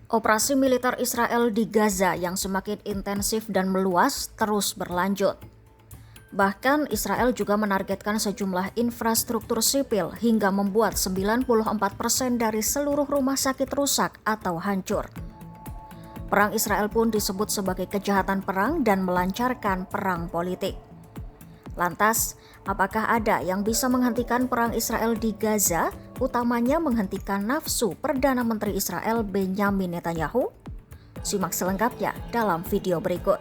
Operasi militer Israel di Gaza yang semakin intensif dan meluas terus berlanjut. Bahkan Israel juga menargetkan sejumlah infrastruktur sipil hingga membuat 94% dari seluruh rumah sakit rusak atau hancur. Perang Israel pun disebut sebagai kejahatan perang dan melancarkan perang politik. Lantas, apakah ada yang bisa menghentikan perang Israel di Gaza, utamanya menghentikan nafsu Perdana Menteri Israel Benjamin Netanyahu? Simak selengkapnya dalam video berikut.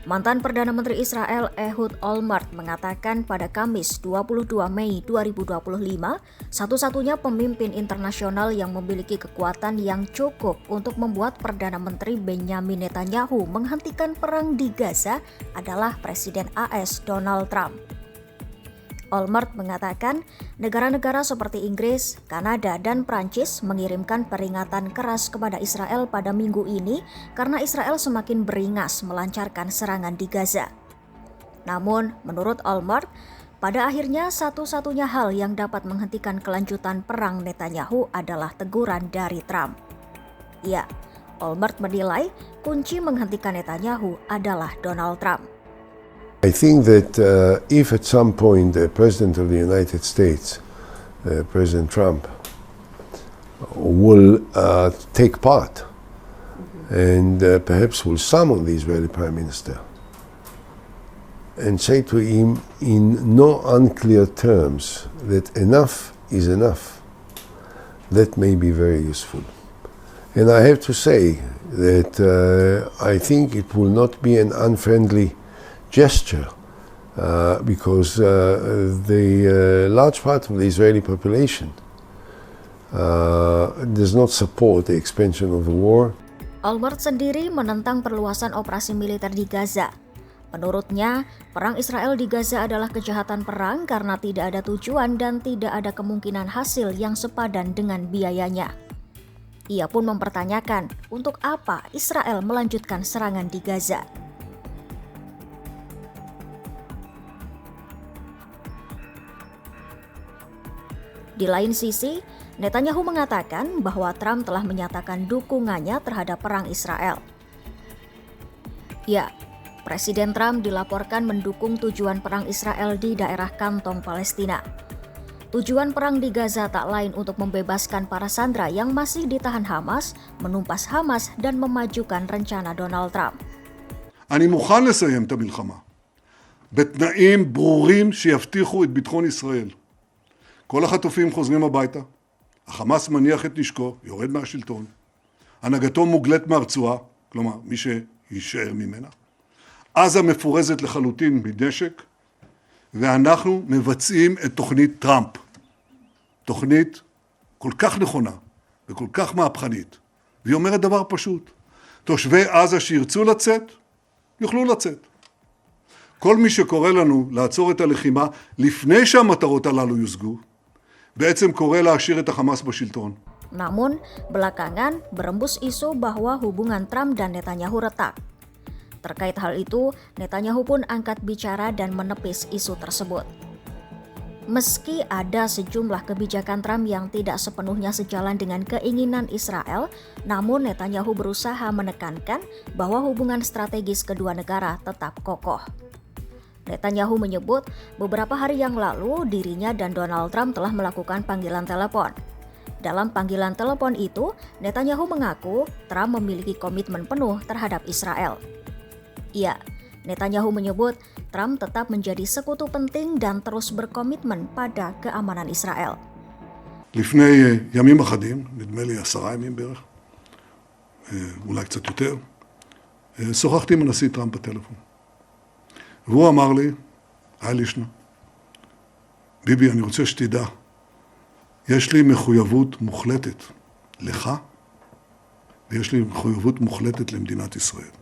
Mantan Perdana Menteri Israel Ehud Olmert mengatakan pada Kamis 22 Mei 2025, satu-satunya pemimpin internasional yang memiliki kekuatan yang cukup untuk membuat Perdana Menteri Benjamin Netanyahu menghentikan perang di Gaza adalah Presiden AS Donald Trump. Olmert mengatakan negara-negara seperti Inggris, Kanada, dan Prancis mengirimkan peringatan keras kepada Israel pada minggu ini karena Israel semakin beringas melancarkan serangan di Gaza. Namun, menurut Olmert, pada akhirnya satu-satunya hal yang dapat menghentikan kelanjutan perang Netanyahu adalah teguran dari Trump. Ya, Olmert menilai kunci menghentikan Netanyahu adalah Donald Trump. I think that if at some point the President of the United States, President Trump, will take part and perhaps will summon the Israeli Prime Minister and say to him in no unclear terms that enough is enough, that may be very useful. And I have to say that I think it will not be an unfriendly gesture because the large part of the Israeli population does not support the expansion of the war. Olmert sendiri menentang perluasan operasi militer di Gaza. Menurutnya, perang Israel di Gaza adalah kejahatan perang karena tidak ada tujuan dan tidak ada kemungkinan hasil yang sepadan dengan biayanya. Ia pun mempertanyakan untuk apa Israel melanjutkan serangan di Gaza. Di lain sisi, Netanyahu mengatakan bahwa Trump telah menyatakan dukungannya terhadap perang Israel. Ya, Presiden Trump dilaporkan mendukung tujuan perang Israel di daerah Kantong Palestina. Tujuan perang di Gaza tak lain untuk membebaskan para sandera yang masih ditahan Hamas, menumpas Hamas, dan memajukan rencana Donald Trump. אני מוכן לסיים את המלחמה בתנאים ברורים שיבטיחו את ביטחון ישראל. כל החטופים חוזרים הביתה, החמאס מניח את נשקו, יורד מהשלטון, הנהגתו מוגלת מהרצועה, כלומר מי שישאר ממנה, עזה מפורזת לחלוטין מנשק, ואנחנו מבצעים את תוכנית טראמפ. תוכנית כל כך נכונה וכל כך מהפכנית, והיא אומרת דבר פשוט, תושבי עזה שירצו לצאת, יוכלו לצאת. כל מי שקורא לנו לעצור את הלחימה לפני שהמטרות הללו יושגו, בעצם קורא להשאיר את החמאס בשלטון. Namun, belakangan berembus isu bahwa hubungan Trump dan Netanyahu retak. Terkait hal itu, Netanyahu pun angkat bicara dan menepis isu tersebut. Meski ada sejumlah kebijakan Trump yang tidak sepenuhnya sejalan dengan keinginan Israel, namun Netanyahu berusaha menekankan bahwa hubungan strategis kedua negara tetap kokoh. Netanyahu menyebut beberapa hari yang lalu dirinya dan Donald Trump telah melakukan panggilan telepon. Dalam panggilan telepon itu, Netanyahu mengaku Trump memiliki komitmen penuh terhadap Israel. Ya, Netanyahu menyebut Trump tetap menjadi sekutu penting dan terus berkomitmen pada keamanan Israel. לפני ימים אחדים, נדמה לי 10 ימים בערך, אולי קצת יותר, שוחחתי עם הנשיא טראמפ בטלפון. והוא אמר לי, לישנה, ביבי, אני רוצה שתדע, יש לי מחויבות מוחלטת לך, ויש לי מחויבות מוחלטת למדינת ישראל.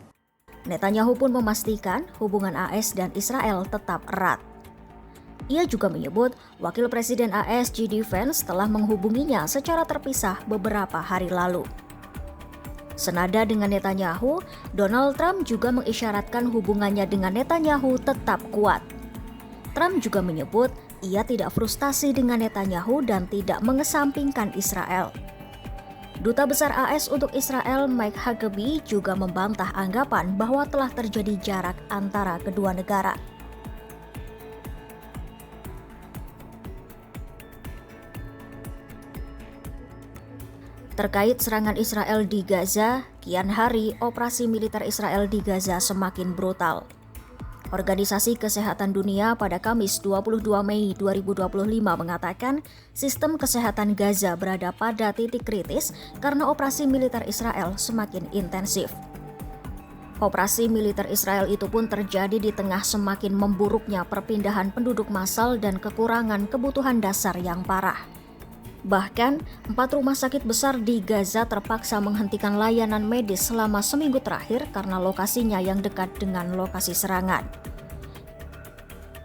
Netanyahu pun memastikan hubungan AS dan Israel tetap erat. Ia juga menyebut Wakil Presiden AS J.D. Vance telah menghubunginya secara terpisah beberapa hari lalu. Senada dengan Netanyahu, Donald Trump juga mengisyaratkan hubungannya dengan Netanyahu tetap kuat. Trump juga menyebut ia tidak frustasi dengan Netanyahu dan tidak mengesampingkan Israel. Duta Besar AS untuk Israel Mike Huckabee juga membantah anggapan bahwa telah terjadi jarak antara kedua negara. Terkait serangan Israel di Gaza, kian hari operasi militer Israel di Gaza semakin brutal. Organisasi Kesehatan Dunia pada Kamis 22 Mei 2025 mengatakan sistem kesehatan Gaza berada pada titik kritis karena operasi militer Israel semakin intensif. Operasi militer Israel itu pun terjadi di tengah semakin memburuknya perpindahan penduduk massal dan kekurangan kebutuhan dasar yang parah. Bahkan, 4 rumah sakit besar di Gaza terpaksa menghentikan layanan medis selama seminggu terakhir karena lokasinya yang dekat dengan lokasi serangan.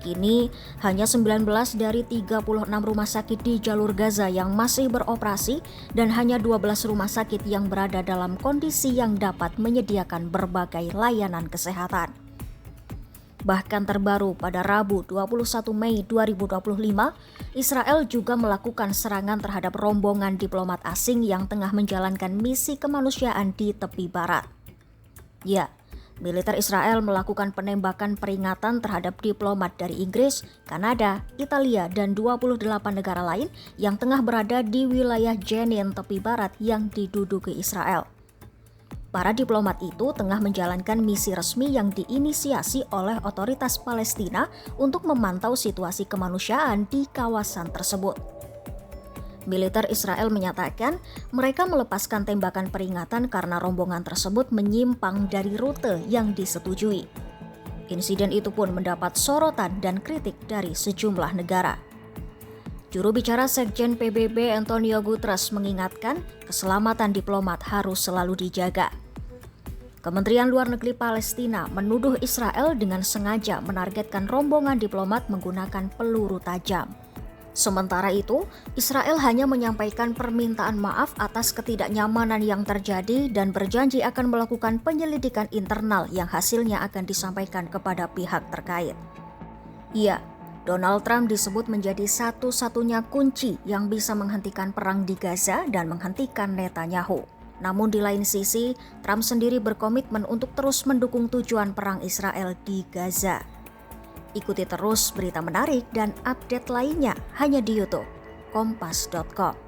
Kini, hanya 19 dari 36 rumah sakit di jalur Gaza yang masih beroperasi dan hanya 12 rumah sakit yang berada dalam kondisi yang dapat menyediakan berbagai layanan kesehatan. Bahkan terbaru pada Rabu 21 Mei 2025, Israel juga melakukan serangan terhadap rombongan diplomat asing yang tengah menjalankan misi kemanusiaan di tepi barat. Ya, militer Israel melakukan penembakan peringatan terhadap diplomat dari Inggris, Kanada, Italia, dan 28 negara lain yang tengah berada di wilayah Jenin tepi barat yang diduduki Israel. Para diplomat itu tengah menjalankan misi resmi yang diinisiasi oleh otoritas Palestina untuk memantau situasi kemanusiaan di kawasan tersebut. Militer Israel menyatakan mereka melepaskan tembakan peringatan karena rombongan tersebut menyimpang dari rute yang disetujui. Insiden itu pun mendapat sorotan dan kritik dari sejumlah negara. Juru bicara Sekjen PBB Antonio Guterres mengingatkan keselamatan diplomat harus selalu dijaga. Kementerian Luar Negeri Palestina menuduh Israel dengan sengaja menargetkan rombongan diplomat menggunakan peluru tajam. Sementara itu, Israel hanya menyampaikan permintaan maaf atas ketidaknyamanan yang terjadi dan berjanji akan melakukan penyelidikan internal yang hasilnya akan disampaikan kepada pihak terkait. Ya, Donald Trump disebut menjadi satu-satunya kunci yang bisa menghentikan perang di Gaza dan menghentikan Netanyahu. Namun di lain sisi, Trump sendiri berkomitmen untuk terus mendukung tujuan perang Israel di Gaza. Ikuti terus berita menarik dan update lainnya hanya di YouTube kompas.com.